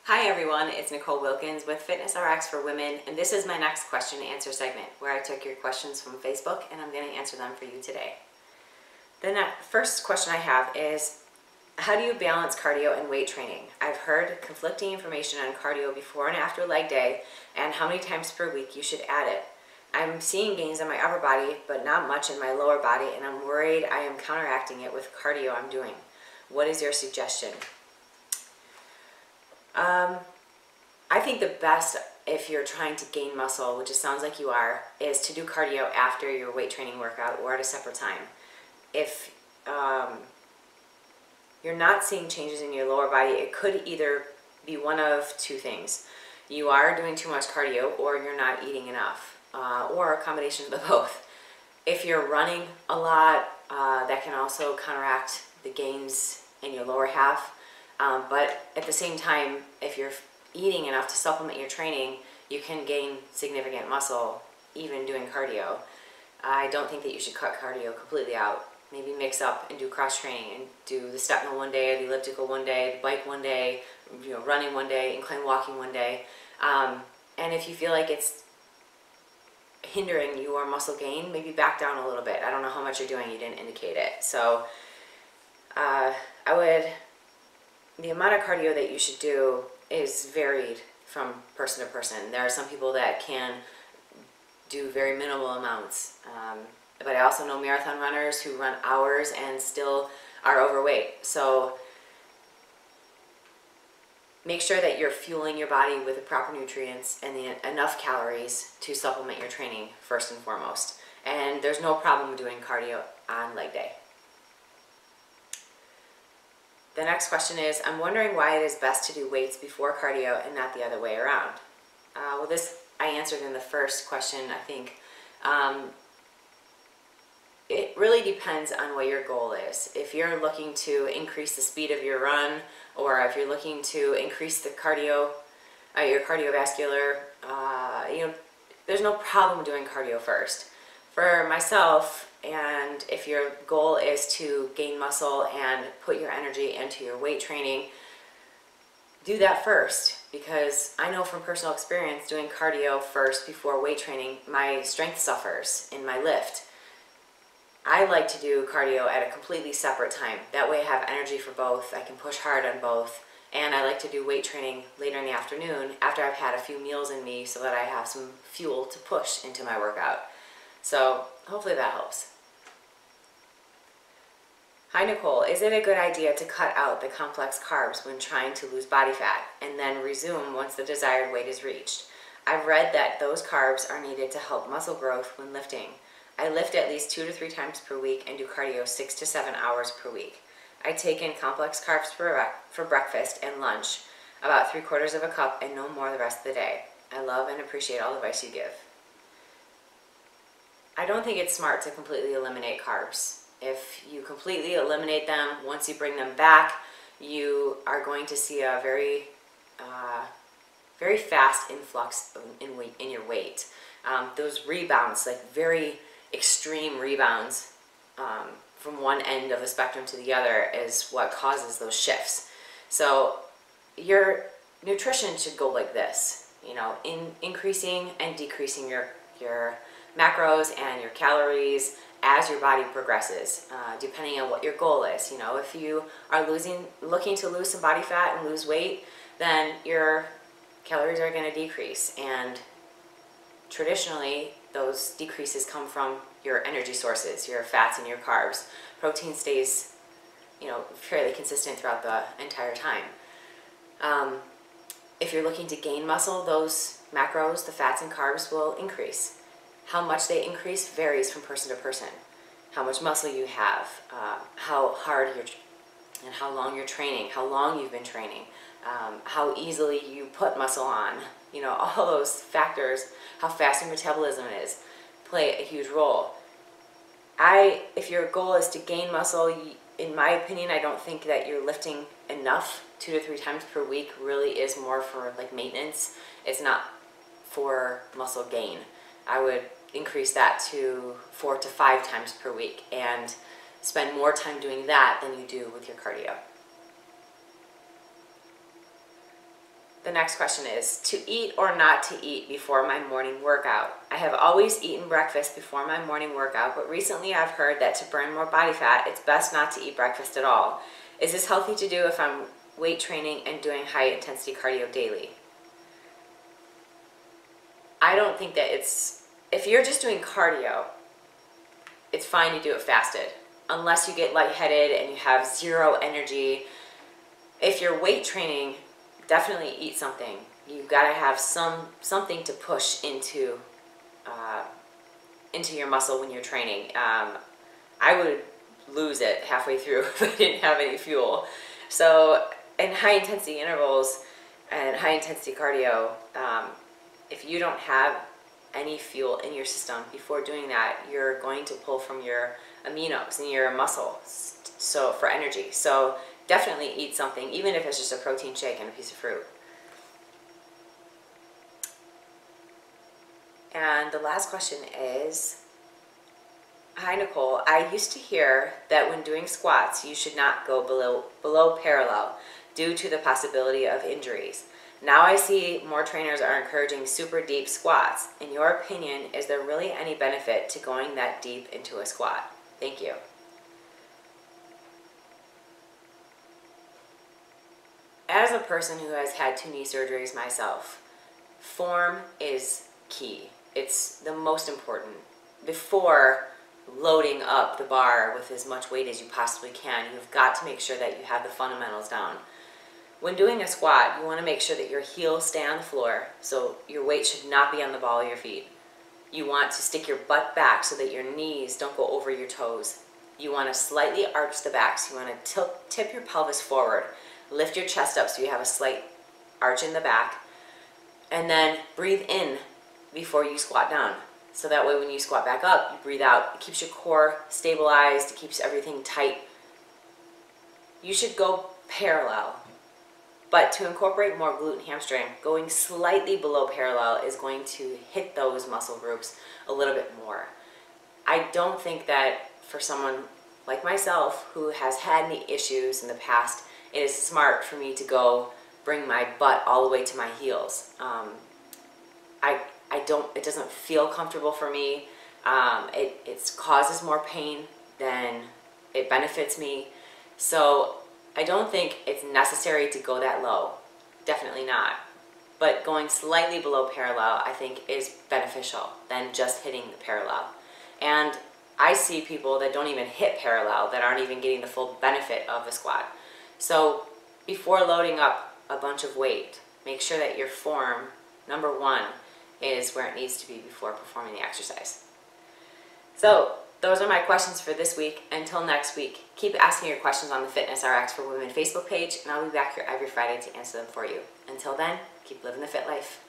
Hi everyone, it's Nicole Wilkins with FitnessRx for Women, and this is my next question and answer segment where I took your questions from Facebook and I'm going to answer them for you today. The first question I have is, how do you balance cardio and weight training? I've heard conflicting information on cardio before and after leg day and how many times per week you should add it. I'm seeing gains in my upper body but not much in my lower body, and I'm worried I am counteracting it with cardio I'm doing. What is your suggestion? I think the best, if you're trying to gain muscle, which it sounds like you are, is to do cardio after your weight training workout or at a separate time. If you're not seeing changes in your lower body, it could either be one of two things. You are doing too much cardio or you're not eating enough, or a combination of the both. If you're running a lot, that can also counteract the gains in your lower half. But at the same time, if you're eating enough to supplement your training, you can gain significant muscle even doing cardio. I don't think that you should cut cardio completely out. Maybe mix up and do cross training and do the step mill one day, the elliptical one day, the bike one day, running one day, incline walking one day. And if you feel like it's hindering your muscle gain, maybe back down a little bit. I don't know how much you're doing, you didn't indicate it. So the amount of cardio that you should do is varied from person to person. There are some people that can do very minimal amounts, but I also know marathon runners who run hours and still are overweight. So make sure that you're fueling your body with the proper nutrients and enough calories to supplement your training first and foremost. And there's no problem doing cardio on leg day. The next question is, I'm wondering why it is best to do weights before cardio and not the other way around. Well, this I answered in the first question, I think. It really depends on what your goal is. If you're looking to increase the speed of your run, or if you're looking to increase the cardio, your cardiovascular, there's no problem doing cardio first. For myself, and if your goal is to gain muscle and put your energy into your weight training, do that first, because I know from personal experience doing cardio first before weight training, my strength suffers in my lift. I like to do cardio at a completely separate time. That way I have energy for both, I can push hard on both, and I like to do weight training later in the afternoon after I've had a few meals in me so that I have some fuel to push into my workout. So hopefully that helps. Hi Nicole, is it a good idea to cut out the complex carbs when trying to lose body fat and then resume once the desired weight is reached? I've read that those carbs are needed to help muscle growth when lifting. I lift at least 2 to 3 times per week and do cardio 6 to 7 hours per week. I take in complex carbs for breakfast and lunch, about 3/4 of a cup and no more the rest of the day. I love and appreciate all the advice you give. I don't think it's smart to completely eliminate carbs. If you completely eliminate them, once you bring them back, you are going to see a very fast influx in your weight. Those rebounds, like very extreme rebounds from one end of the spectrum to the other, is what causes those shifts. So your nutrition should go like this, increasing and decreasing your macros and your calories as your body progresses, depending on what your goal is. If you are looking to lose some body fat and lose weight, then your calories are going to decrease, and traditionally those decreases come from your energy sources, your fats and your carbs. Protein stays fairly consistent throughout the entire time. If you're looking to gain muscle, those macros, the fats and carbs, will increase. How much they increase varies from person to person. How much muscle you have, how hard and how long you're training, how long you've been training, how easily you put muscle on. All those factors, how fast your metabolism is, play a huge role. If your goal is to gain muscle, in my opinion, I don't think that you're lifting enough. 2 to 3 times per week really is more for like maintenance. It's not for muscle gain. I would increase that to 4 to 5 times per week and spend more time doing that than you do with your cardio. The next question is, to eat or not to eat before my morning workout? I have always eaten breakfast before my morning workout, but recently I've heard that to burn more body fat, it's best not to eat breakfast at all. Is this healthy to do if I'm weight training and doing high intensity cardio daily? I don't think that if you're just doing cardio, it's fine to do it fasted, unless you get lightheaded and you have zero energy. If you're weight training, definitely eat something. You've got to have something to push into your muscle when you're training. I would lose it halfway through if I didn't have any fuel. So in high intensity intervals and high intensity cardio, if you don't have any fuel in your system before doing that, you're going to pull from your aminos in your muscle, so for energy. So definitely eat something, even if it's just a protein shake and a piece of fruit. And the last question is, hi Nicole, I used to hear that when doing squats you should not go below parallel due to the possibility of injuries. Now I see more trainers are encouraging super deep squats. In your opinion, is there really any benefit to going that deep into a squat? Thank you. As a person who has had 2 knee surgeries myself, form is key. It's the most important. Before loading up the bar with as much weight as you possibly can, you've got to make sure that you have the fundamentals down. When doing a squat, you want to make sure that your heels stay on the floor, so your weight should not be on the ball of your feet. You want to stick your butt back so that your knees don't go over your toes. You want to slightly arch the back, so you want to tip your pelvis forward. Lift your chest up so you have a slight arch in the back, and then breathe in before you squat down. So that way when you squat back up, you breathe out. It keeps your core stabilized, it keeps everything tight. You should go parallel. But to incorporate more glute and hamstring, going slightly below parallel is going to hit those muscle groups a little bit more. I don't think that for someone like myself who has had knee issues in the past, it is smart for me to go bring my butt all the way to my heels. It doesn't feel comfortable for me. It causes more pain than it benefits me. So I don't think it's necessary to go that low. Definitely not. But going slightly below parallel, I think, is beneficial than just hitting the parallel. And I see people that don't even hit parallel that aren't even getting the full benefit of a squat. So before loading up a bunch of weight, make sure that your form, number 1, is where it needs to be before performing the exercise. So those are my questions for this week. Until next week, keep asking your questions on the FitnessRx for Women Facebook page, and I'll be back here every Friday to answer them for you. Until then, keep living the fit life.